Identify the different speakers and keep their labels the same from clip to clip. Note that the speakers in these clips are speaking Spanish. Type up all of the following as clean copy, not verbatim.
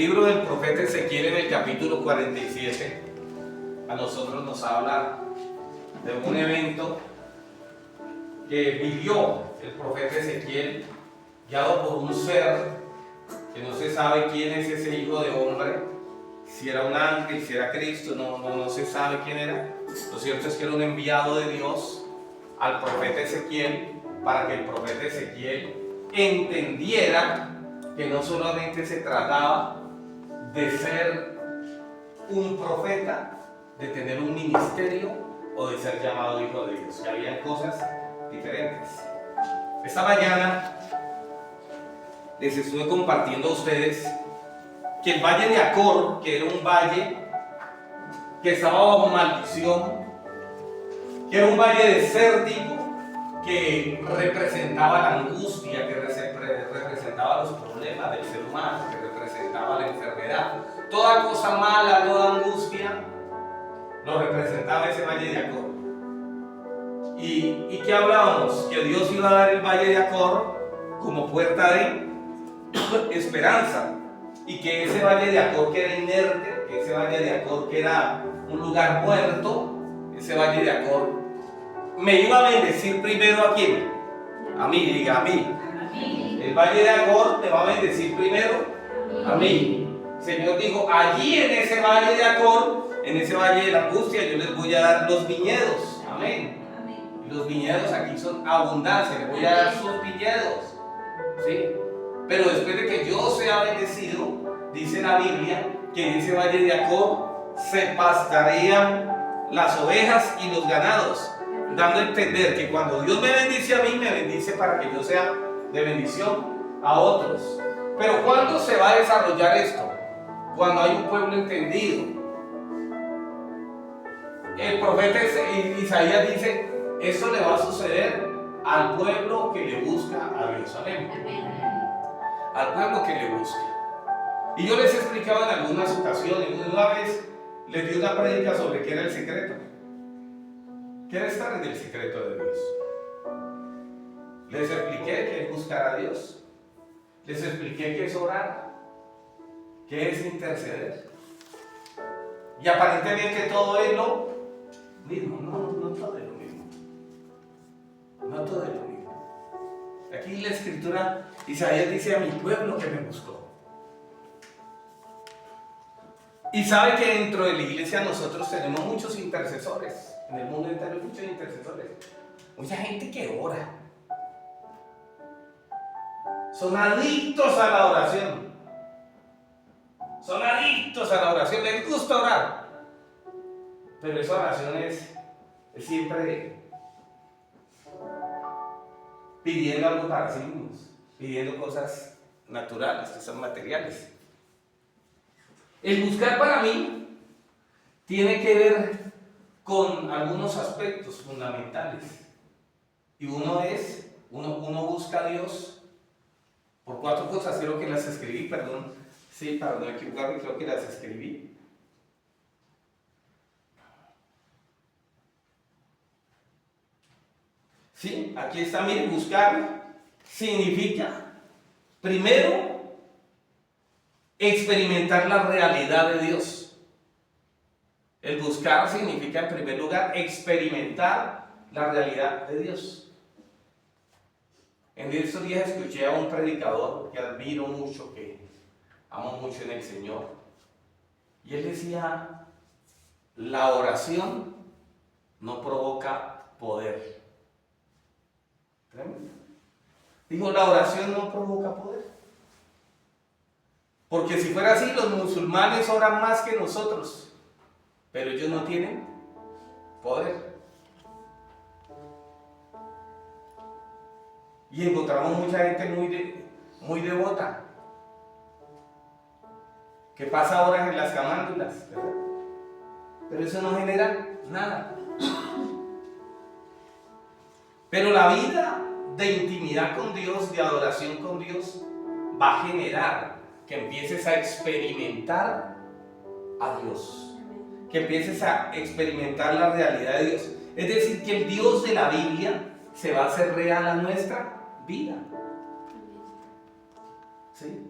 Speaker 1: libro del profeta Ezequiel, en el capítulo 47, a nosotros nos habla de un evento que vivió el profeta Ezequiel, guiado por un ser que no se sabe quién es ese hijo de hombre, si era un ángel, si era Cristo, no se sabe quién era. Lo cierto es que era un enviado de Dios al profeta Ezequiel para que el profeta Ezequiel entendiera que no solamente se trataba de ser un profeta, de tener un ministerio o de ser llamado hijo de Dios, que habían cosas diferentes. Esta mañana les estuve compartiendo a ustedes que el valle de Acor, que era un valle que estaba bajo maldición, que era un valle desértico, que representaba la angustia, que representaba los problemas del ser humano, que representaba la enfermedad, toda cosa mala, toda angustia, lo representaba ese valle de Acor. ¿Y qué hablábamos? Que Dios iba a dar el valle de Acor como puerta de esperanza, y que ese valle de Acor que era inerte, que ese valle de Acor que era un lugar muerto, ese valle de Acor me iba a bendecir primero. ¿A quién? A mí, diga a mí. El valle de Acor me va a bendecir primero a mí. El Señor dijo, allí en ese valle de Acor, en ese valle de la angustia, yo les voy a dar los viñedos. Amén. Y los viñedos aquí son abundancia, les voy a dar sus viñedos. ¿Sí? Pero después de que yo sea bendecido, dice la Biblia que en ese valle de Acor se pastarían las ovejas y los ganados, dando a entender que cuando Dios me bendice a mí, me bendice para que yo sea de bendición a otros. Pero ¿cuándo se va a desarrollar esto? Cuando hay un pueblo entendido. El profeta Isaías dice, eso le va a suceder al pueblo que le busca a Dios. Amén. Al pueblo que le busca. Y yo les he explicado en algunas ocasiones. Una vez les di una prédica sobre qué era el secreto. ¿Qué era estar en el secreto de Dios? Les expliqué qué es buscar a Dios. Les expliqué qué es orar, qué es interceder. Y aparentemente todo es lo mismo. No todo es lo mismo. No todo es lo mismo. Aquí en la escritura, Isaías dice a mi pueblo que me buscó. Y sabe que dentro de la iglesia nosotros tenemos muchos intercesores. En el mundo entero hay muchos intercesores. Mucha gente que ora. Son adictos a la oración. Son adictos a la oración. Les gusta orar. Pero esa oración es siempre pidiendo algo para sí mismos. Pidiendo cosas naturales, cosas materiales. El buscar para mí tiene que ver con algunos aspectos fundamentales. Y uno busca a Dios por 4 cosas. Creo que las escribí, perdón. Sí, para no equivocarme, creo que las escribí. Sí, aquí está, miren, buscar significa, primero, experimentar la realidad de Dios. El buscar significa, en primer lugar, experimentar la realidad de Dios. En estos días escuché a un predicador que admiro mucho, que amo mucho en el Señor, y él decía, la oración no provoca poder. ¿Tremendo? Dijo, la oración no provoca poder. Porque si fuera así, los musulmanes oran más que nosotros, pero ellos no tienen poder. Y encontramos mucha gente muy devota, que pasa horas en las camándulas, ¿verdad? Pero eso no genera nada. Pero la vida de intimidad con Dios, de adoración con Dios, va a generar que empieces a experimentar a Dios, que empieces a experimentar la realidad de Dios. Es decir, que el Dios de la Biblia se va a hacer real a nuestra vida. ¿Sí?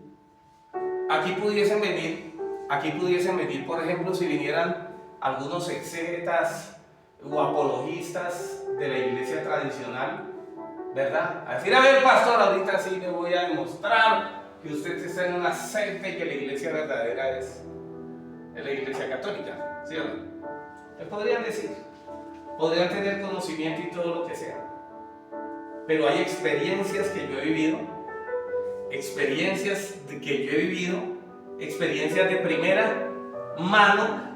Speaker 1: aquí pudiesen venir, por ejemplo, si vinieran algunos exégetas o apologistas de la iglesia tradicional, ¿verdad? A decir, a ver, pastor, ahorita sí le voy a demostrar que usted está en una secta y que la iglesia verdadera es la iglesia católica, ¿sí o no? ¿Qué podrían decir? Podrían tener conocimiento y todo lo que sea, pero hay experiencias que yo he vivido, experiencias de primera mano,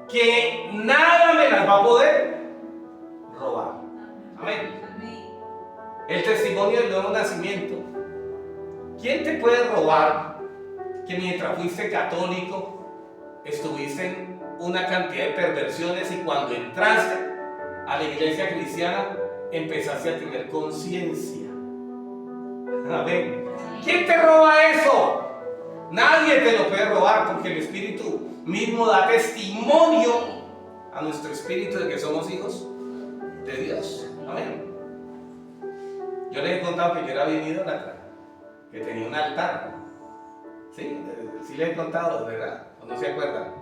Speaker 1: que nada me las va a poder robar. Amén. El testimonio del nuevo nacimiento. ¿Quién te puede robar que mientras fuiste católico estuviste en una cantidad de perversiones y cuando entraste a la iglesia cristiana empezaste a tener conciencia? Amén. ¿Quién te roba eso? Nadie te lo puede robar, porque el Espíritu mismo da testimonio a nuestro espíritu de que somos hijos de Dios. Amén. Yo les he contado que yo era bien idólatra, que tenía un altar. Sí, sí les he contado, ¿verdad? ¿O no se acuerdan?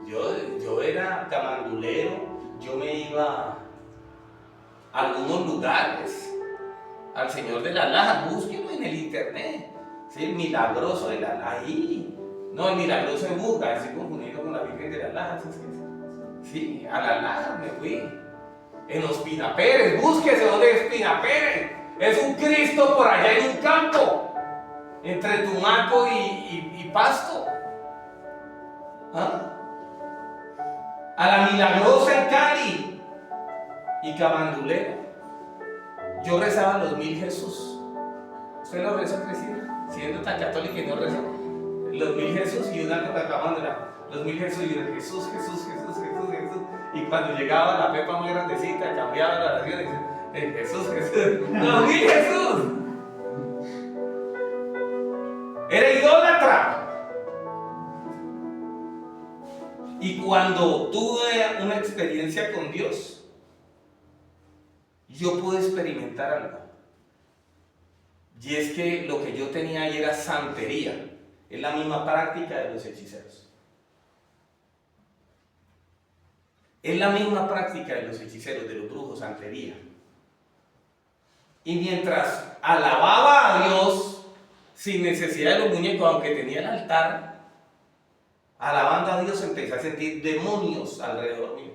Speaker 1: Yo era camandulero, yo me iba a algunos lugares, al Señor de las Lajas, búsquenlo en el internet. Sí, el milagroso de la Laja, ahí. No, el milagroso de Buga, estoy confundido con la Virgen de las Lajas. Sí, a las Lajas me fui. En Ospina Pérez, búsquese dónde es Ospina Pérez. Es un Cristo por allá en un campo, entre Tumaco y Pasto. ¿Ah? A la Milagrosa en Cali y Camandulero. Yo rezaba los 1000 Jesús. ¿Usted lo rezó, Cristina? Siendo tan católica y no rezó. Los 1000 Jesús y una con la camandula. Los 1000 Jesús y una Jesús. Y cuando llegaba la pepa muy grandecita, cambiaba la oración y decía, Jesús. Los 1000 Jesús. Era idólatra. Y cuando tuve una experiencia con Dios, yo pude experimentar algo. Y es que lo que yo tenía ahí era santería. Es la misma práctica de los hechiceros. Es la misma práctica de los hechiceros, de los brujos, santería. Y mientras alababa a Dios sin necesidad de los muñecos, aunque tenía el altar, alabando a Dios empecé a sentir demonios alrededor mío.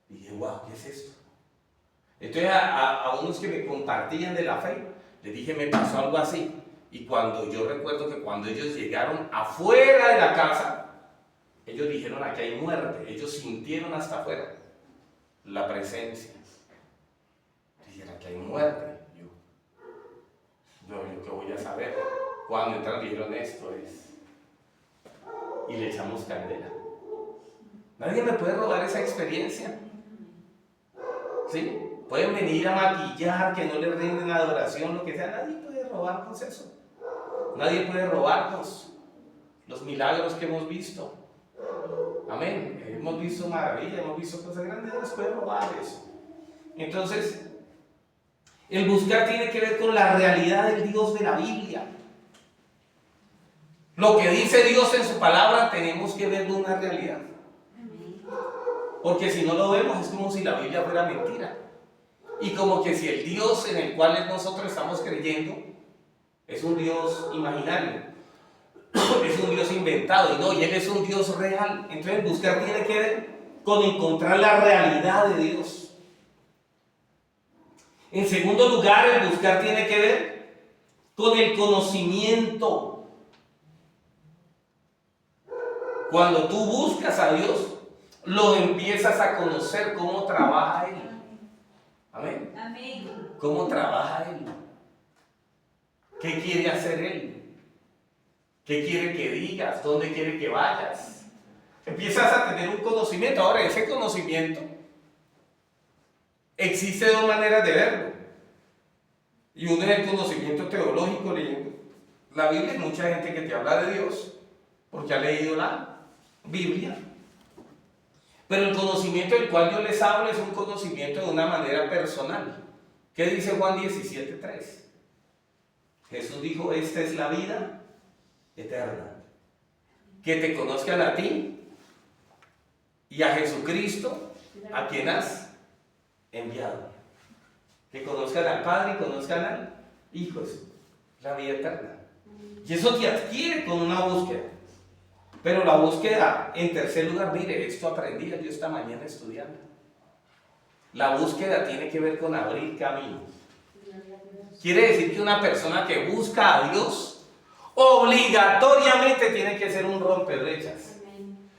Speaker 1: Y dije, wow, ¿qué es esto? Entonces a unos que me compartían de la fe, les dije, me pasó algo así. Y cuando yo recuerdo que cuando ellos llegaron afuera de la casa, ellos dijeron, aquí hay muerte. Ellos sintieron hasta afuera la presencia. Dijeron, aquí hay muerte. Yo qué voy a saber. Cuando entraron dijeron, esto es. Y le echamos candela. Nadie me puede robar esa experiencia. ¿Sí? Pueden venir a maquillar, que no le rinden adoración, lo que sea. Nadie puede robarnos eso. Nadie puede robarnos los milagros que hemos visto. Amén. Hemos visto maravillas, hemos visto cosas grandes, no nos puede robar eso. Entonces, el buscar tiene que ver con la realidad del Dios de la Biblia. Lo que dice Dios en su palabra tenemos que verlo una realidad. Porque si no lo vemos es como si la Biblia fuera mentira. Y como que si el Dios en el cual nosotros estamos creyendo es un Dios imaginario. Es un Dios inventado. Y no, y Él es un Dios real. Entonces buscar tiene que ver con encontrar la realidad de Dios. En segundo lugar, el buscar tiene que ver con el conocimiento. Cuando tú buscas a Dios, lo empiezas a conocer cómo trabaja Él. Amén. Amén. ¿Cómo trabaja Él? ¿Qué quiere hacer Él? ¿Qué quiere que digas? ¿Dónde quiere que vayas? Empiezas a tener un conocimiento. Ahora, ese conocimiento existe dos maneras de verlo. Y uno es el conocimiento teológico, leyendo la Biblia. Hay mucha gente que te habla de Dios porque ha leído la Biblia. Pero el conocimiento del cual yo les hablo es un conocimiento de una manera personal. ¿Qué dice Juan 17:3? Jesús dijo, esta es la vida eterna. Que te conozcan a ti y a Jesucristo, a quien has enviado. Que conozcan al Padre y conozcan al Hijo, la vida eterna. Y eso te adquiere con una búsqueda. Pero la búsqueda, en tercer lugar, mire, esto aprendí yo esta mañana estudiando. La búsqueda tiene que ver con abrir camino. Quiere decir que una persona que busca a Dios obligatoriamente tiene que ser un rompebrechas.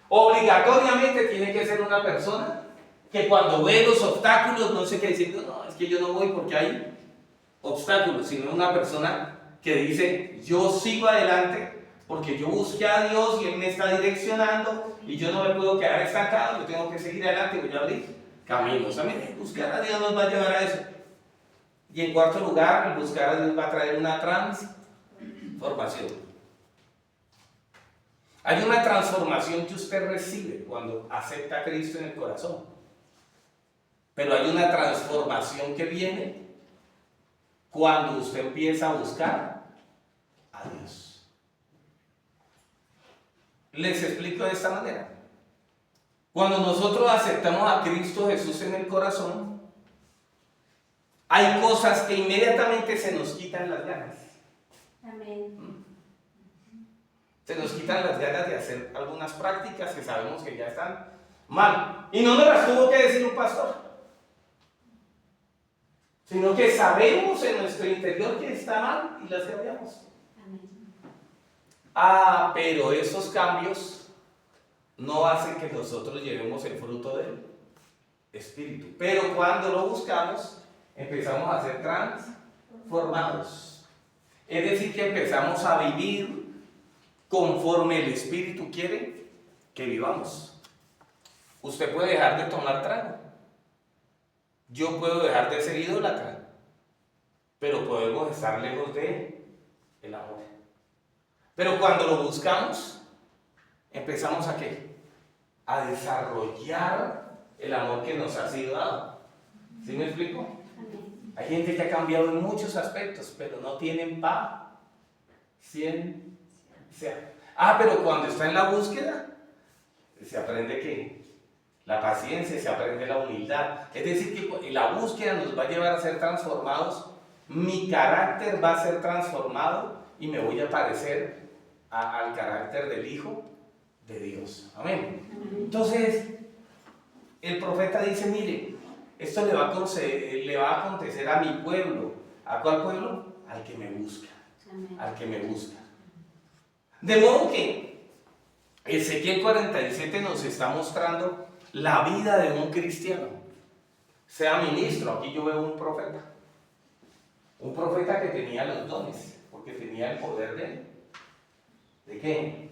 Speaker 1: Obligatoriamente tiene que ser una persona que cuando ve los obstáculos no se quede diciendo, no, es que yo no voy porque hay obstáculos, sino una persona que dice, yo sigo adelante porque yo busqué a Dios y Él me está direccionando y yo no me puedo quedar estancado, yo tengo que seguir adelante, voy a abrir caminos. Amén. Buscar a Dios nos va a llevar a eso. Y en cuarto lugar, el buscar a Dios va a traer una transformación. Hay una transformación que usted recibe cuando acepta a Cristo en el corazón. Pero hay una transformación que viene cuando usted empieza a buscar a Dios. Les explico de esta manera. Cuando nosotros aceptamos a Cristo Jesús en el corazón, hay cosas que inmediatamente se nos quitan las ganas. Amén. Se nos quitan las ganas de hacer algunas prácticas que sabemos que ya están mal. Y no nos las tuvo que decir un pastor, sino que sabemos en nuestro interior que está mal y las cambiamos. Pero esos cambios no hacen que nosotros llevemos el fruto del Espíritu. Pero cuando lo buscamos, empezamos a ser transformados. Es decir, que empezamos a vivir conforme el Espíritu quiere que vivamos. Usted puede dejar de tomar trago. Yo puedo dejar de ser idólatra. Pero podemos estar lejos de el amor. Pero cuando lo buscamos, empezamos ¿a qué? A desarrollar el amor que nos ha sido dado. ¿Sí me explico? Hay gente que ha cambiado en muchos aspectos, pero no tienen paciencia. Pero cuando está en la búsqueda, se aprende que la paciencia, se aprende la humildad. Es decir, que la búsqueda nos va a llevar a ser transformados. Mi carácter va a ser transformado y me voy a parecer al carácter del Hijo de Dios. Amén. Entonces, el profeta dice, mire, esto le va a acontecer a mi pueblo. ¿A cuál pueblo? Al que me busca. Al que me busca. De modo que Ezequiel 47 nos está mostrando la vida de un cristiano. Sea ministro, aquí yo veo un profeta. Un profeta que tenía los dones, porque tenía el poder ¿de qué?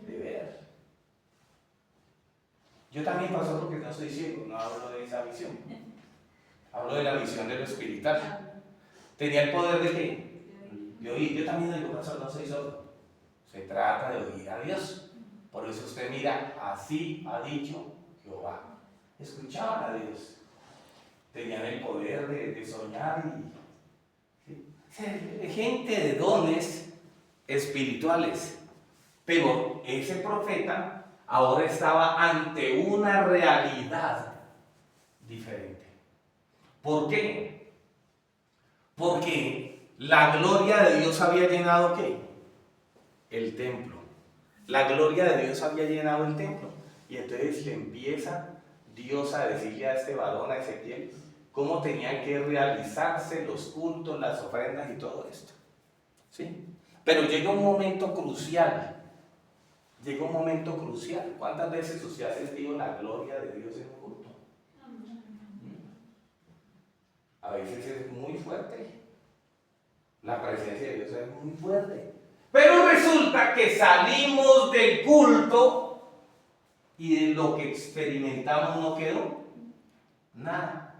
Speaker 1: De ver. Yo también paso porque no soy ciego, no hablo de esa visión. Hablo de la visión de lo espiritual. ¿Tenía el poder de qué? De oír. Yo también digo, pastor, no soy sordo. Se trata de oír a Dios. Por eso usted mira, así ha dicho Jehová. Escuchaban a Dios. Tenían el poder de soñar gente de dones espirituales. Pero ese profeta ahora estaba ante una realidad diferente. ¿Por qué? Porque la gloria de Dios había llenado ¿qué? El templo. La gloria de Dios había llenado el templo. Y entonces le empieza Dios a decirle a este varón, a Ezequiel, cómo tenían que realizarse los cultos, las ofrendas y todo esto. ¿Sí? Pero llega un momento crucial. Llega un momento crucial. ¿Cuántas veces usted ha sentido la gloria de Dios en un culto? A veces es muy fuerte. La presencia de Dios es muy fuerte. Pero resulta que salimos del culto y de lo que experimentamos no quedó nada.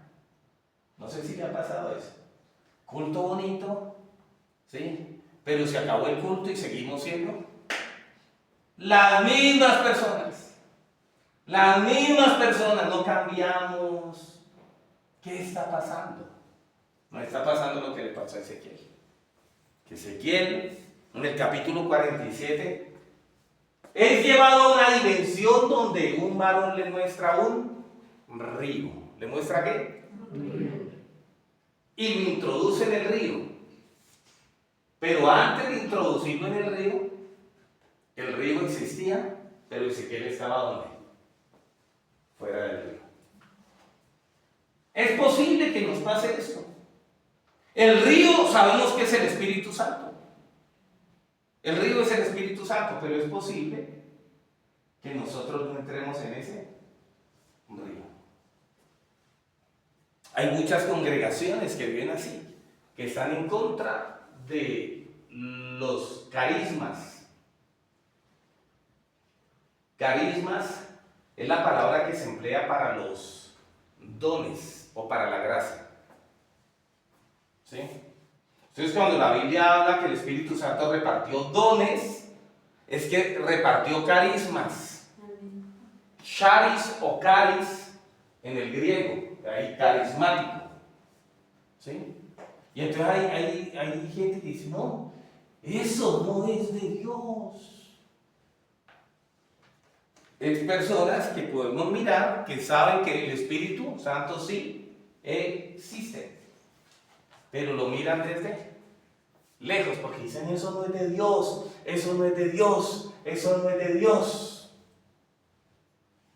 Speaker 1: No sé si le ha pasado eso. Culto bonito, ¿sí? Pero se acabó el culto y seguimos siendo las mismas personas. Las mismas personas, no cambiamos. ¿Qué está pasando? No está pasando lo que le pasó a Ezequiel. Que Ezequiel en el capítulo 47, es llevado a una dimensión donde un varón le muestra un río. ¿Le muestra qué?
Speaker 2: Un río.
Speaker 1: Y lo introduce en el río. Pero antes de introducirlo en el río existía, pero Ezequiel estaba ¿dónde? Fuera del río. Es posible que nos pase esto. El río sabemos que es el Espíritu Santo. El río es el Espíritu Santo, pero es posible que nosotros no entremos en ese río. Hay muchas congregaciones que viven así, que están en contra de los carismas. Carismas es la palabra que se emplea para los dones o para la gracia. ¿Sí? Entonces, cuando la Biblia habla que el Espíritu Santo repartió dones, es que repartió carismas. Charis o caris en el griego, de ahí carismático. ¿Sí? Y entonces hay gente que dice, no, eso no es de Dios. Es personas que podemos mirar, que saben que el Espíritu Santo sí existe, pero lo miran desde lejos, porque dicen, eso no es de Dios, eso no es de Dios, eso no es de Dios.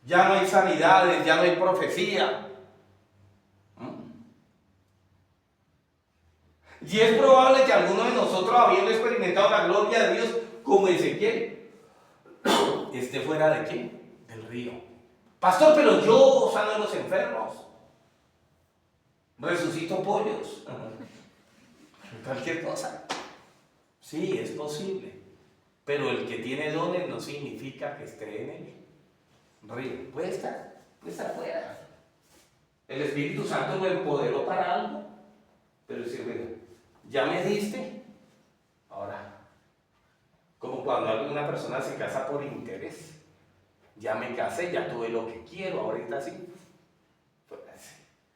Speaker 1: Ya no hay sanidades, ya no hay profecía. Y es probable que alguno de nosotros, habiendo experimentado la gloria de Dios, como Ezequiel, esté fuera de qué? Del río. Pastor, pero yo sano a los enfermos, resucito pollos, cualquier cosa. Sí, es posible, pero el que tiene dones no significa que esté en el río. Puede estar fuera. El Espíritu Santo lo empoderó para algo, pero decir, bueno, ya me diste, ahora, como cuando alguna persona se casa por interés, ya me casé, ya tuve lo que quiero, ahorita sí. Pues,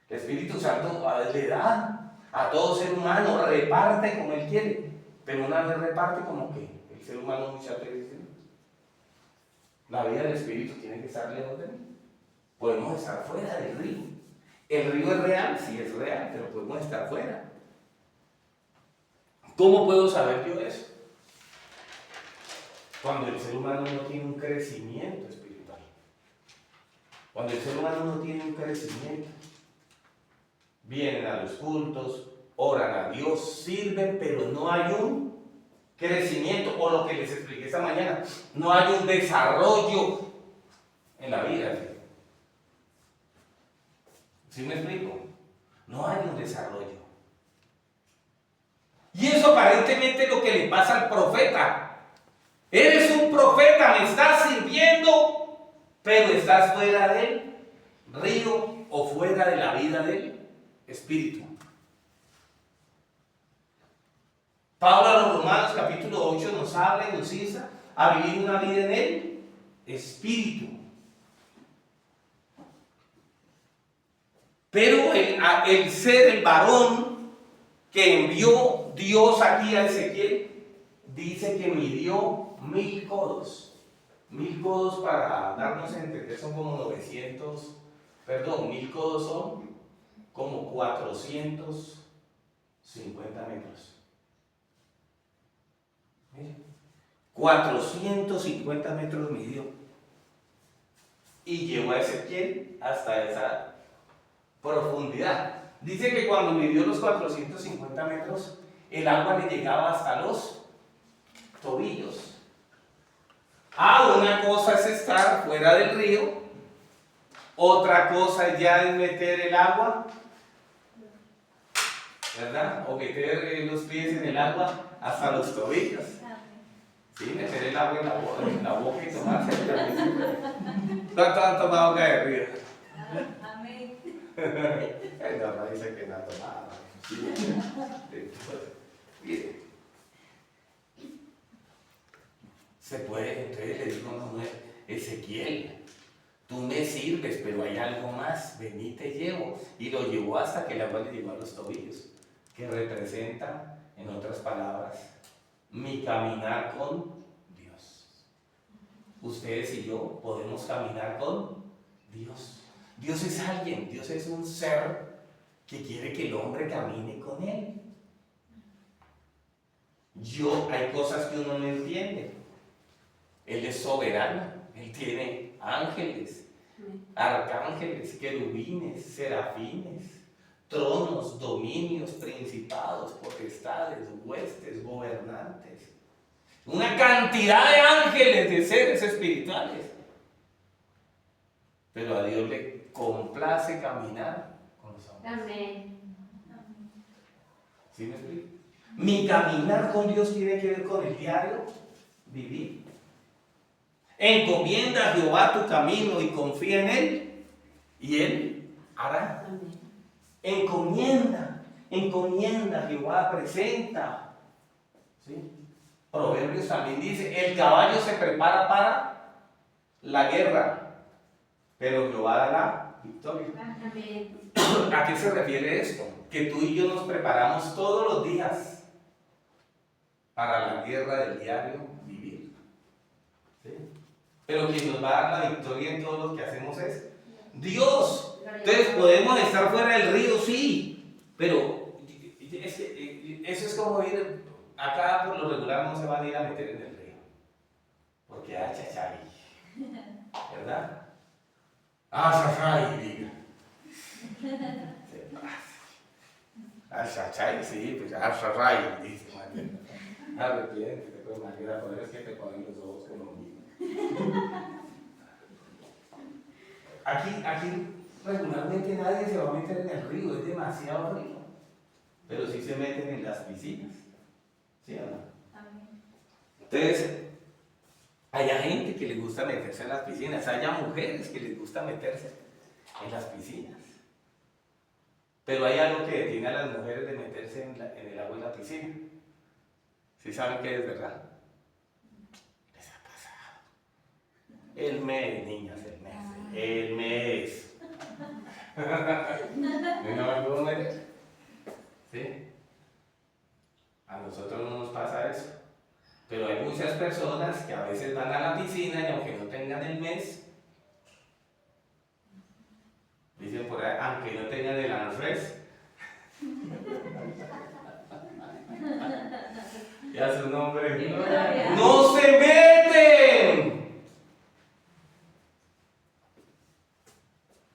Speaker 1: el Espíritu Santo le da a todo ser humano, reparte como Él quiere, pero una vez reparte como que el ser humano muchas veces dice, la vida del Espíritu tiene que estar lejos de mí. Podemos estar fuera del río. El río es real, sí es real, pero podemos estar fuera. ¿Cómo puedo saber yo eso? Cuando el ser humano no tiene un crecimiento espiritual. Cuando el ser humano no tiene un crecimiento. Vienen a los cultos, oran a Dios, sirven, pero no hay un crecimiento. O lo que les expliqué esta mañana, no hay un desarrollo en la vida. ¿Sí me explico? No hay un desarrollo. Y eso aparentemente es lo que le pasa al profeta. Eres un profeta, me estás sirviendo, pero estás fuera del río o fuera de la vida del Espíritu. Pablo a los Romanos capítulo 8 nos habla y nos insta a vivir una vida en el Espíritu. Pero el ser, el varón que envió Dios aquí a Ezequiel, dice que midió 1000 codos. 1000 codos, para darnos a entender, son como 1000 codos son como 450 metros. Miren, 450 metros midió. Y llevó a Ezequiel hasta esa profundidad. Dice que cuando midió los 450 metros, el agua le llegaba hasta los tobillos. Una cosa es estar fuera del río, otra cosa ya es meter el agua, ¿verdad? O meter los pies en el agua hasta los tobillos. Sí, meter el agua en la boca y tomarse. ¿Cuánto han tomado agua de río?
Speaker 2: Amén.
Speaker 1: No dice que no ha tomado. Mire, se puede, entonces le digo, no, Ezequiel, tú me sirves, pero hay algo más, ven y te llevo. Y lo llevó hasta que el agua le llegó a los tobillos, que representa, en otras palabras, mi caminar con Dios. Ustedes y yo podemos caminar con Dios. Dios es alguien, Dios es un ser que quiere que el hombre camine con Él. Hay cosas que uno no entiende. Él es soberano, Él tiene ángeles, arcángeles, querubines, serafines, tronos, dominios, principados, potestades, huestes, gobernantes. Una cantidad de ángeles, de seres espirituales. Pero a Dios le complace caminar con los hombres.
Speaker 2: Amén.
Speaker 1: ¿Sí me explico? Mi caminar con Dios tiene que ver con el diario vivir. Encomienda a Jehová tu camino y confía en Él, y Él hará.
Speaker 2: Amén.
Speaker 1: Encomienda a Jehová, presenta. ¿Sí? Proverbios también dice, el caballo se prepara para la guerra, pero Jehová da la victoria.
Speaker 2: Amén.
Speaker 1: ¿A qué se refiere esto? Que tú y yo nos preparamos todos los días para la guerra del diario vivir. ¿Sí? Pero quien nos va a dar la victoria en todo lo que hacemos es Dios. Entonces podemos estar fuera del río, sí, pero eso es como ir, acá por lo regular no se van a ir a meter en el río, porque hay chachay, ¿verdad? Chachay, diga. Chachay, sí, pues chachay, dice María. Arrepiéntete, pues María, por eso es que te ponen los ojos como un niño. Aquí regularmente nadie se va a meter en el río, es demasiado río. Pero sí se meten en las piscinas. ¿Sí o no?
Speaker 2: Amén.
Speaker 1: Entonces, haya gente que le gusta meterse en las piscinas, haya mujeres que les gusta meterse en las piscinas. Pero hay algo que detiene a las mujeres de meterse en el agua de la piscina. ¿Sí saben qué es, verdad? Les ha pasado. El mes, niñas, el mes. ¿No me puedo meter? ¿Sí? A nosotros no nos pasa eso. Pero hay muchas personas que a veces van a la piscina y aunque no tengan el mes, dicen por ahí, aunque no tengan el ANFRES, ya su nombre, ¡no se meten!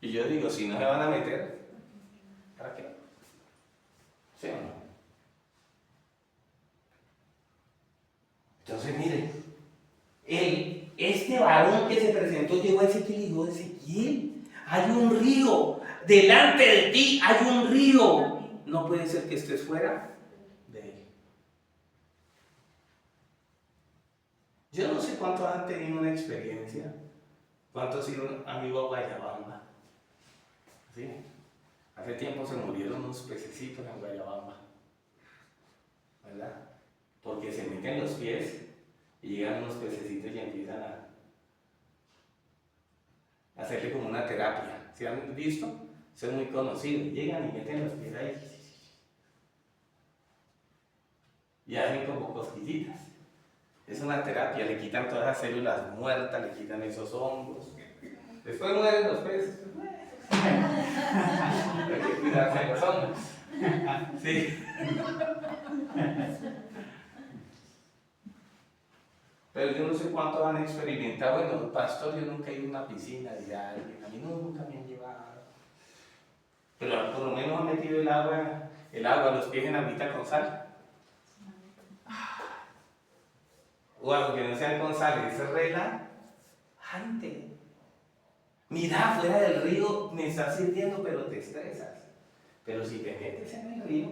Speaker 1: Y yo digo, si no se van a meter, ¿para qué? ¿Sí o no? Entonces, miren, este varón que se presentó llegó a ese que le dijo a Ezequiel, hay un río, delante de ti hay un río. No puede ser que estés fuera de él. Yo no sé cuántos han tenido una experiencia, cuántos han sido amigos a Guayabamba. ¿Sí? Hace tiempo se murieron unos pececitos en Guayabamba, ¿verdad? Porque se meten los pies y llegan unos pececitos y empiezan a hacerle como una terapia. ¿Sí han visto? Eso es muy conocido. Llegan y meten los pies ahí y hacen como cosquillitas. Es una terapia, le quitan todas las células muertas, le quitan esos hongos. Después mueren los peces. Hay que cuidarse de los hongos. Sí. Pero yo no sé cuántos han experimentado. Bueno, pastor, yo nunca he ido a una piscina, dirá alguien. A mí nunca me han llevado. Pero por lo menos han metido el agua, los pies en agüita con sal. O aunque no sean con sal, es relajante. Mira, fuera del río me estás sirviendo, pero te estresas. Pero si te metes en el río,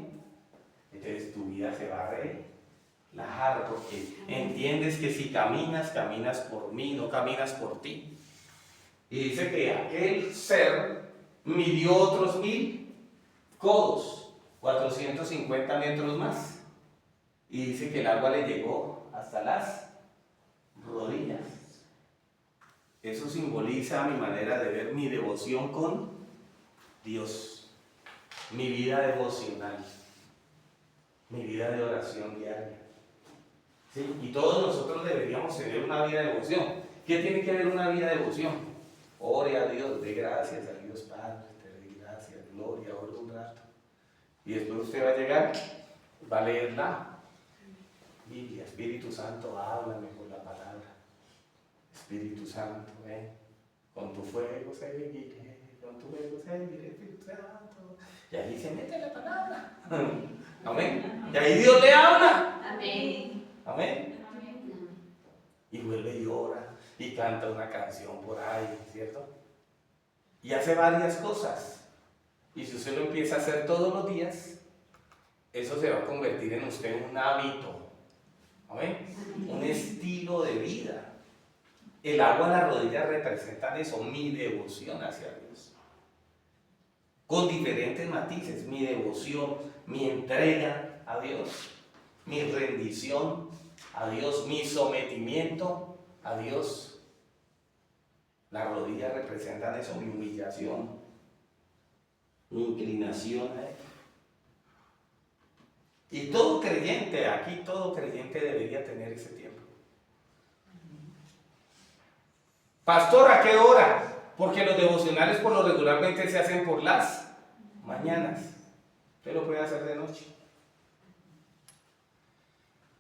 Speaker 1: entonces tu vida se va a relajar, porque entiendes que si caminas, caminas por mí, no caminas por ti. Y dice que aquel ser midió otros 1000 codos, 450 metros más. Y dice que el agua le llegó hasta las rodillas. Eso simboliza mi manera de ver mi devoción con Dios, mi vida devocional, mi vida de oración diaria. ¿sí? Y todos nosotros deberíamos tener una vida de devoción. ¿Qué tiene que ver una vida de devoción? Ore a Dios, dé gracias a Dios Padre, te doy gracias, gloria, ore un rato. Y después usted va a llegar, va a leer la Biblia. Espíritu Santo, háblame por la palabra. Espíritu Santo, ven, con tu fuego seguiré, con tu fuego seguiré, Espíritu Santo. Y ahí se mete la palabra. Amén. Y ahí Dios le habla.
Speaker 2: Amén.
Speaker 1: Amén. Y vuelve y ora y canta una canción por ahí, ¿cierto? Y hace varias cosas. Y si usted lo empieza a hacer todos los días, eso se va a convertir en usted un hábito. ¿Amén? Un estilo de vida. El agua en las rodillas representan eso, mi devoción hacia Dios. Con diferentes matices, mi devoción, mi entrega a Dios, mi rendición a Dios, mi sometimiento a Dios. Las rodillas representan eso, mi humillación, mi inclinación a Él. Y todo creyente, aquí todo creyente debería tener ese tiempo. Pastor, ¿a qué hora? Porque los devocionales por lo regularmente se hacen por las mañanas. Usted lo puede hacer de noche.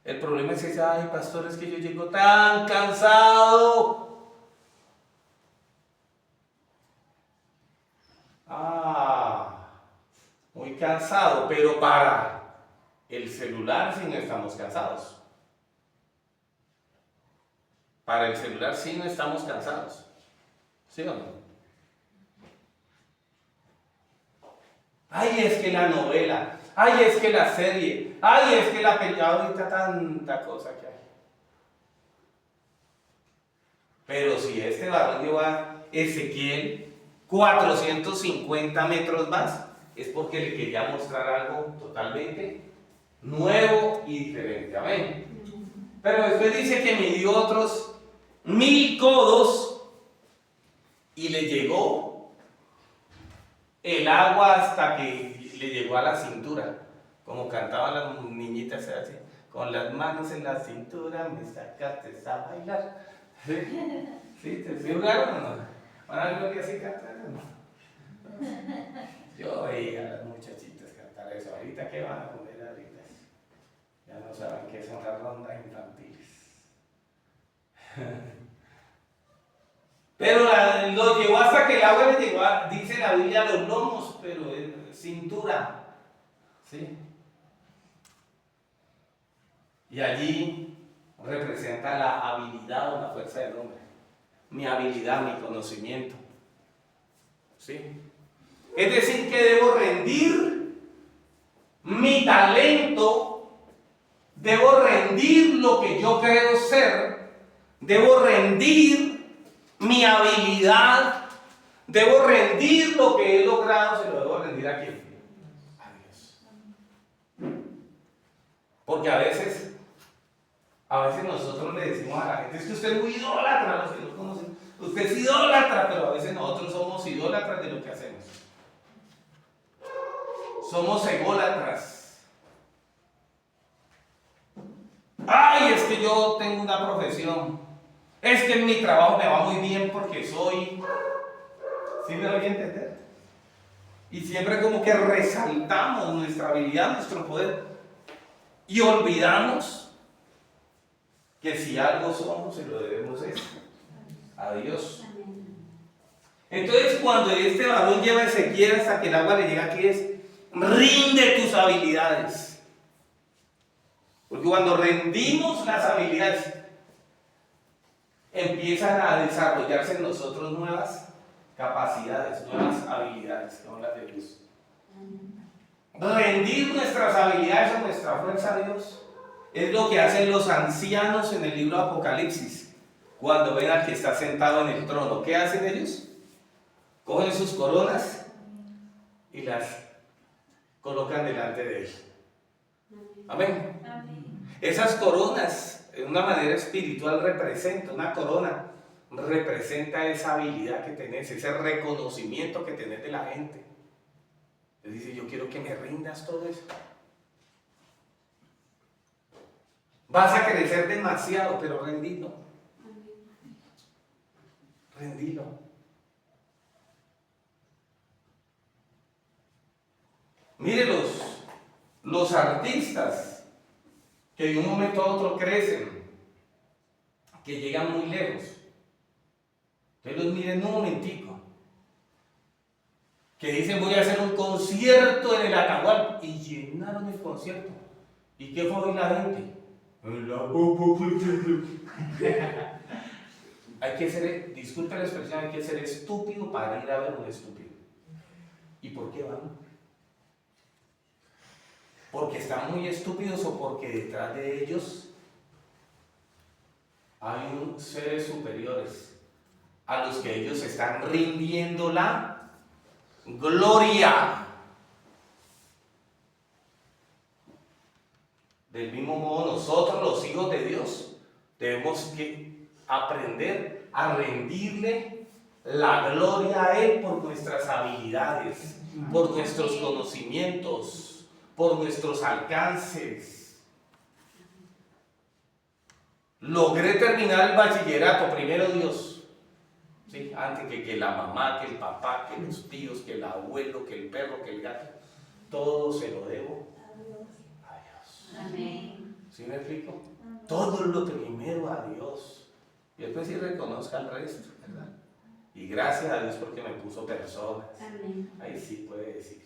Speaker 1: El problema es ese, ay pastor, es que yo llego tan cansado. Muy cansado, pero para el celular sí no estamos cansados. Para el celular sí no estamos cansados. ¿Sí o no? Ay, es que la novela, ay, es que la serie, ay, es que la película, ahorita tanta cosa que hay. Pero si este varón lleva Ezequiel 450 metros más, es porque le quería mostrar algo totalmente nuevo y diferente. Amén. Pero después dice que midió otros 1000 codos y le llegó el agua hasta que le llegó a la cintura, como cantaban las niñitas así, con las manos en la cintura me sacaste a bailar. ¿Sí? ¿Te jugaron o no? ¿Van a ver que así cantan? ¿No? Yo veía a las muchachitas cantar eso. Ahorita, ¿qué van a comer ahorita? Ya no saben qué son las rondas infantiles. Pero lo llevó hasta que el agua le llegó a, dice la Biblia, a los lomos, pero es cintura. ¿Sí? Y allí representa la habilidad o la fuerza del hombre. Mi habilidad, mi conocimiento. ¿Sí? Es decir, que debo rendir mi talento, debo rendir lo que yo creo ser, debo rendir mi habilidad, debo rendir lo que he logrado, se lo debo rendir a quién? A Dios. Porque a veces nosotros le decimos a la gente, es que usted es muy idólatra, los que nos conocen, usted es idólatra, pero a veces nosotros somos idólatras de lo que hacemos. Somos ególatras. Ay, es que yo tengo una profesión. Es que en mi trabajo me va muy bien porque soy... ¿Sí me lo voy a entender? Y siempre como que resaltamos nuestra habilidad, nuestro poder. Y olvidamos que si algo somos, se lo debemos a Dios. Entonces cuando este varón lleva a Ezequiel hasta que el agua le llega aquí es, rinde tus habilidades. Porque cuando rendimos las habilidades, empiezan a desarrollarse en nosotros nuevas capacidades, nuevas habilidades, que son las de Dios. Rendir nuestras habilidades o nuestra fuerza a Dios es lo que hacen los ancianos en el libro de Apocalipsis, cuando ven al que está sentado en el trono. ¿Qué hacen ellos? Cogen sus coronas y las colocan delante de él. Amén. Esas coronas, de una manera espiritual, representa una corona, representa esa habilidad que tenés, ese reconocimiento que tenés de la gente. Él dice, yo quiero que me rindas todo eso. Vas a crecer demasiado, pero rendilo. Rendilo. Mire los artistas que de un momento a otro crecen, que llegan muy lejos. Ustedes los miren un momentico. Que dicen voy a hacer un concierto en el Atahualpa y llenaron el concierto. ¿Y qué fue hoy la gente? Hay que ser, disculpe la expresión, hay que ser estúpido para ir a ver un estúpido. ¿Y por qué van? ¿Porque están muy estúpidos o porque detrás de ellos hay seres superiores a los que ellos están rindiendo la gloria? Del mismo modo, nosotros, los hijos de Dios, debemos que aprender a rendirle la gloria a Él por nuestras habilidades, por nuestros conocimientos, por nuestros alcances. Logré terminar el bachillerato, primero Dios. ¿Sí? Antes que la mamá, que el papá, que los tíos, que el abuelo, que el perro, que el gato. Todo se lo debo a Dios.
Speaker 2: Amén.
Speaker 1: ¿Sí me explico? Todo lo primero a Dios. Y después sí reconozca el resto, ¿verdad? Y gracias a Dios porque me puso personas.
Speaker 2: Amén.
Speaker 1: Ahí sí puede decir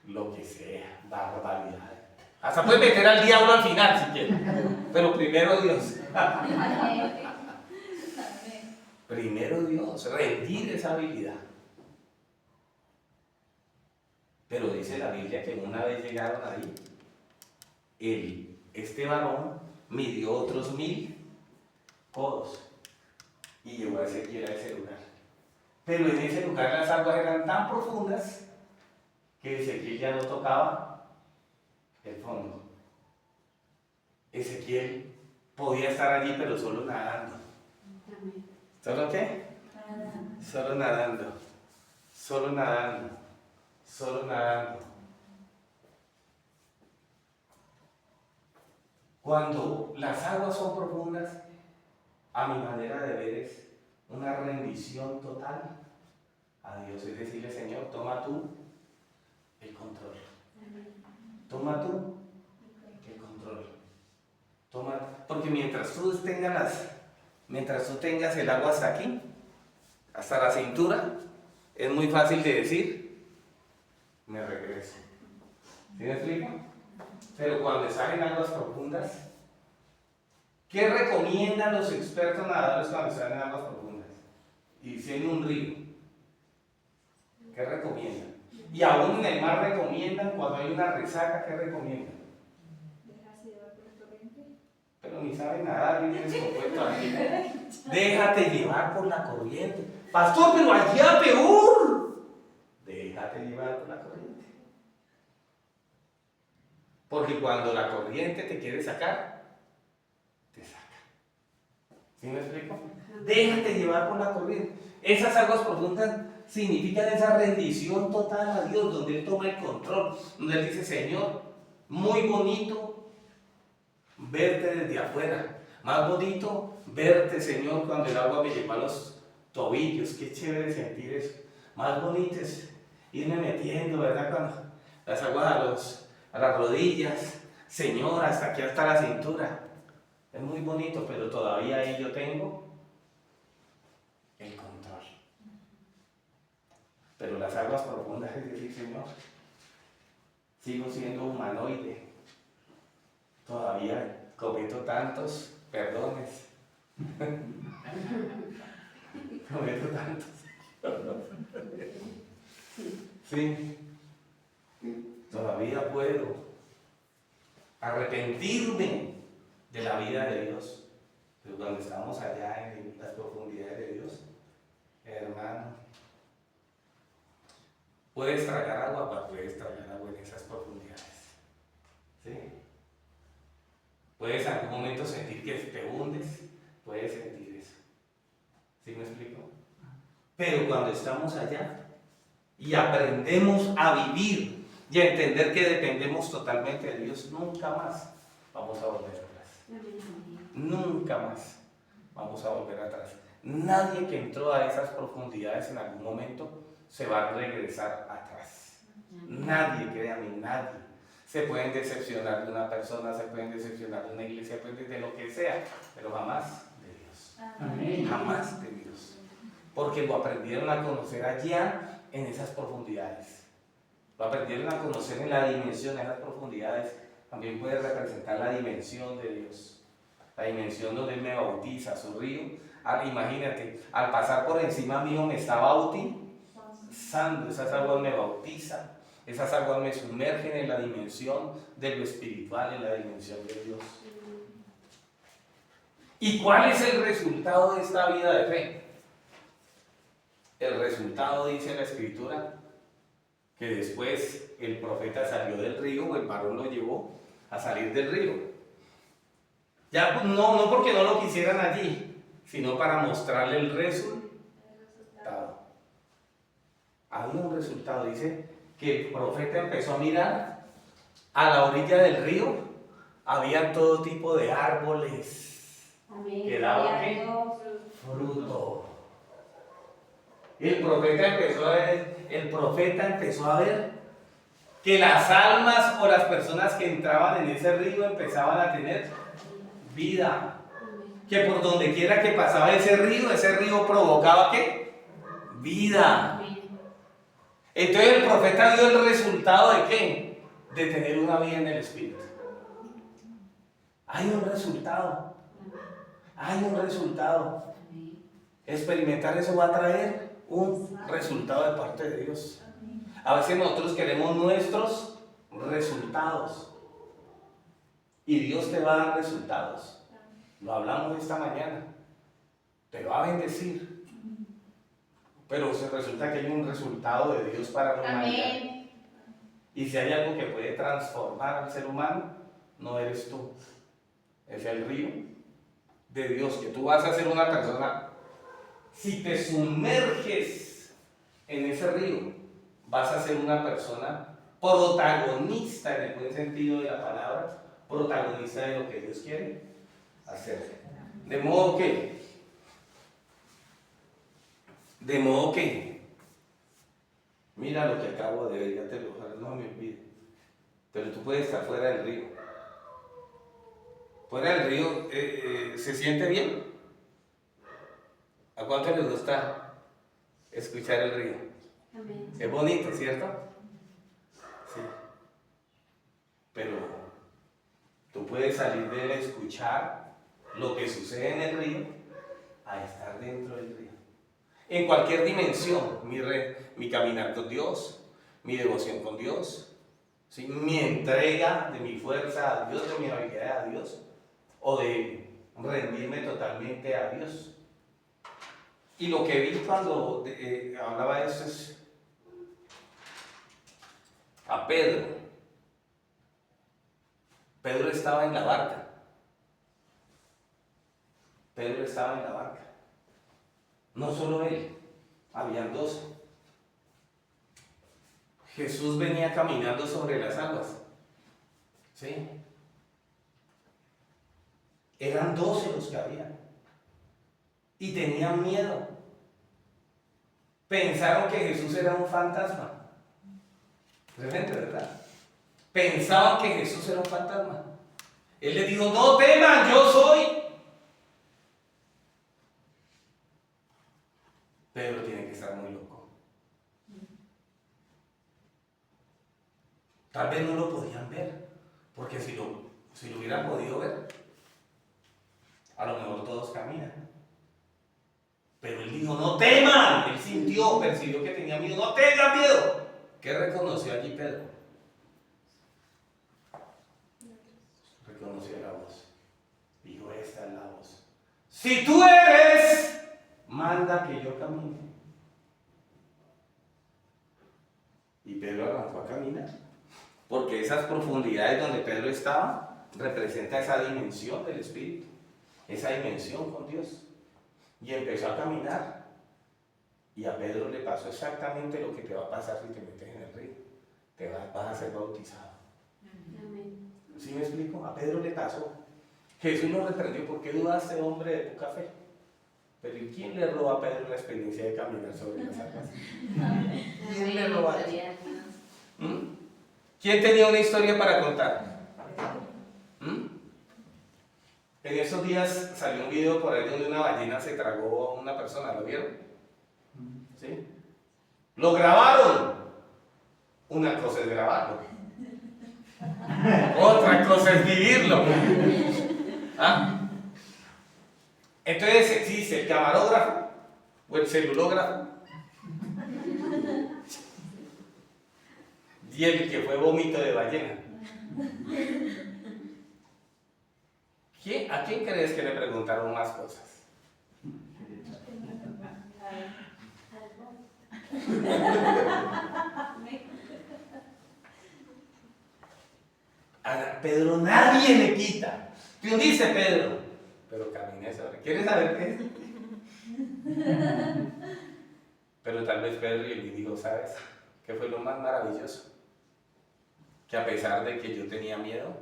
Speaker 1: lo que sea, barbaridad. Hasta puede meter al diablo al final si quiere. Pero primero Dios.
Speaker 2: Amén.
Speaker 1: Primero Dios, rendir esa habilidad. Pero dice la Biblia que una vez llegaron ahí, este varón midió otros 1000 codos y llegó a Ezequiel a ese lugar. Pero en ese lugar las aguas eran tan profundas que Ezequiel ya no tocaba el fondo. Ezequiel podía estar allí, pero solo nadando. ¿Solo qué? Solo nadando. Solo nadando. Solo nadando. Cuando las aguas son profundas, a mi manera de ver es una rendición total a Dios. Es decirle, Señor, toma tú el control. Toma tú el control. Toma, porque mientras tú tengas el agua hasta aquí, hasta la cintura, es muy fácil de decir, me regreso. ¿Sí me explico? Pero cuando están en aguas profundas, ¿qué recomiendan los expertos nadadores cuando están en aguas profundas? Y si en un río, ¿qué recomiendan? Y aún en el mar recomiendan, cuando hay una resaca, ¿qué recomiendan?
Speaker 2: Dejarse llevar por la corriente.
Speaker 1: Pero ni saben nadar, ni tienes compuesto aquí. Déjate llevar por la corriente. Pastor, pero allá peor. Déjate llevar por la corriente. Porque cuando la corriente te quiere sacar, te saca. ¿Sí me explico? Déjate llevar por la corriente. Esas aguas profundas significan esa rendición total a Dios, donde Él toma el control, donde Él dice, Señor, muy bonito verte desde afuera, más bonito verte, Señor, cuando el agua me lleva a los tobillos, qué chévere sentir eso, más bonito es irme metiendo, ¿verdad? Cuando las aguas a las rodillas, Señor, hasta aquí, hasta la cintura, es muy bonito, pero todavía ahí yo tengo el control. Pero las aguas profundas es decir, Señor, sigo siendo humanoide, todavía cometo tantos perdones, cometo tantos, sí, todavía puedo arrepentirme de la vida de Dios, pero cuando estamos allá en las profundidades de Dios, hermano, puedes tragar agua, puedes tragar agua en esas profundidades, ¿sí? Puedes en algún momento sentir que te hundes, puedes sentir eso, ¿sí me explico? Pero cuando estamos allá y aprendemos a vivir y a entender que dependemos totalmente de Dios, nunca más vamos a volver atrás. Nunca más vamos a volver atrás. Nadie que entró a esas profundidades en algún momento se va a regresar atrás. Nadie, créanme, nadie. Se pueden decepcionar de una persona, se pueden decepcionar de una iglesia, pueden de lo que sea, pero jamás de Dios.
Speaker 3: Amén.
Speaker 1: Jamás de Dios. Porque lo aprendieron a conocer allá en esas profundidades. Lo aprendieron a conocer en la dimensión, en esas profundidades. También puede representar la dimensión de Dios. La dimensión donde Él me bautiza, su río. Imagínate, al pasar por encima mío me está bautizando. Esas aguas me bautizan. Esas aguas me sumergen en la dimensión de lo espiritual, en la dimensión de Dios. ¿Y cuál es el resultado de esta vida de fe? El resultado, dice la Escritura, que después el profeta salió del río, o el varón lo llevó a salir del río. Ya no porque no lo quisieran allí, sino para mostrarle el resultado. Había un resultado, dice que el profeta empezó a mirar a la orilla del río, había todo tipo de árboles que daban ¿qué? Fruto. El profeta empezó a ver que las almas o las personas que entraban en ese río empezaban a tener vida. Que por donde quiera que pasaba ese río provocaba ¿qué? Vida. Entonces el profeta vio el resultado de ¿qué? De tener una vida en el Espíritu. Hay un resultado. Hay un resultado. Experimentar eso va a traer un resultado de parte de Dios. A veces nosotros queremos nuestros resultados y Dios te va a dar resultados. Lo hablamos esta mañana. Te va a bendecir. Pero resulta que hay un resultado de Dios para la humanidad. Y si hay algo que puede transformar al ser humano, no eres tú. Es el río de Dios, que tú vas a ser una persona. Si te sumerges en ese río, vas a ser una persona protagonista, en el buen sentido de la palabra, protagonista de lo que Dios quiere hacer. De modo que, mira lo que acabo de ver, ya te lo ojalá no me olvide, pero tú puedes estar fuera del río. Fuera del río, ¿se siente bien? ¿A cuánto les gusta escuchar el río? Amén. Es bonito, ¿cierto? Sí. Pero tú puedes salir de él a escuchar lo que sucede en el río a estar dentro del río. En cualquier dimensión, mi caminar con Dios, mi devoción con Dios, ¿sí? Mi entrega de mi fuerza a Dios, de mi habilidad a Dios, o de rendirme totalmente a Dios. Y lo que vi cuando hablaba de eso es a Pedro. Pedro estaba en la barca. Pedro estaba en la barca. No solo él, habían dos. Jesús venía caminando sobre las aguas. ¿Sí? Eran 12 los que habían. Y tenían miedo. Pensaron que Jesús era un fantasma. Realmente, ¿verdad? Pensaban que Jesús era un fantasma. Él les dijo, no teman, yo soy. Pedro tiene que estar muy loco. Tal vez no lo podían ver, porque si lo hubieran podido ver, a lo mejor todos caminan. Pero él dijo, no teman. Él percibió que tenía miedo. No tengan miedo. ¿Qué reconoció allí Pedro? Reconoció la voz. Dijo, esta es la voz. Si tú eres, manda que yo camine. Y Pedro arrancó a caminar. Porque esas profundidades donde Pedro estaba, representa esa dimensión del Espíritu. Esa dimensión con Dios. Y empezó a caminar. Y a Pedro le pasó exactamente lo que te va a pasar si te metes en el río. Vas a ser bautizado.
Speaker 2: Amén.
Speaker 1: ¿Sí me explico? A Pedro le pasó. Jesús lo reprendió: ¿por qué dudaste, hombre, de tu café? Pero ¿y quién le robó a Pedro la experiencia de caminar sobre las aguas? ¿Quién le robó eso? ¿Quién tenía una historia para contar? En esos días salió un video por ahí donde una ballena se tragó a una persona, ¿lo vieron? ¿Sí? Lo grabaron. Una cosa es grabarlo, otra cosa es vivirlo. ¿Ah? Entonces existe el camarógrafo o el celulógrafo y el que fue vómito de ballena. ¿A quién crees que le preguntaron más cosas? A Pedro nadie le quita. ¿Qué dice Pedro? Pero caminé sobre. ¿Quieres saber qué es? Pero tal vez Pedro le dijo: ¿sabes qué fue lo más maravilloso? Que a pesar de que yo tenía miedo,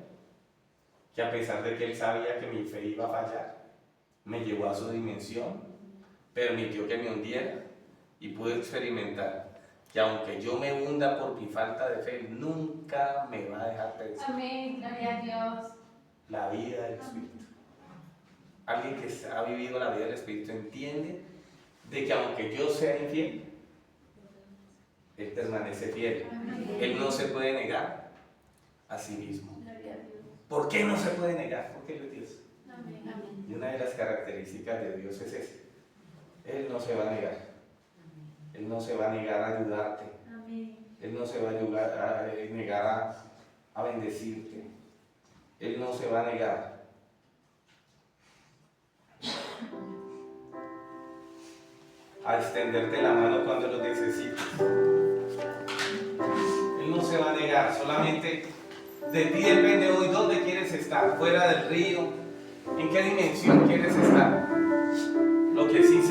Speaker 1: que a pesar de que él sabía que mi fe iba a fallar, me llevó a su dimensión, permitió que me hundiera y pude experimentar que aunque yo me hunda por mi falta de fe, nunca me va a dejar pensar.
Speaker 2: Amén, gloria a Dios.
Speaker 1: La vida del Espíritu. Alguien que ha vivido la vida del Espíritu entiende de que aunque yo sea infiel, Él permanece fiel.
Speaker 2: Amén.
Speaker 1: Él no se puede negar a sí mismo.
Speaker 2: Gloria a Dios.
Speaker 1: ¿Por qué no se puede negar? Porque Él es Dios.
Speaker 2: Amén. Amén.
Speaker 1: Y una de las características de Dios es esa. Él no se va a negar. Él no se va a negar a ayudarte.
Speaker 2: Amén.
Speaker 1: Él no se va a negar a bendecirte. Él no se va a negar. A extenderte la mano cuando lo necesites. Él no se va a negar. Solamente de ti depende hoy dónde quieres estar. Fuera del río. ¿En qué dimensión quieres estar? Lo que sí sé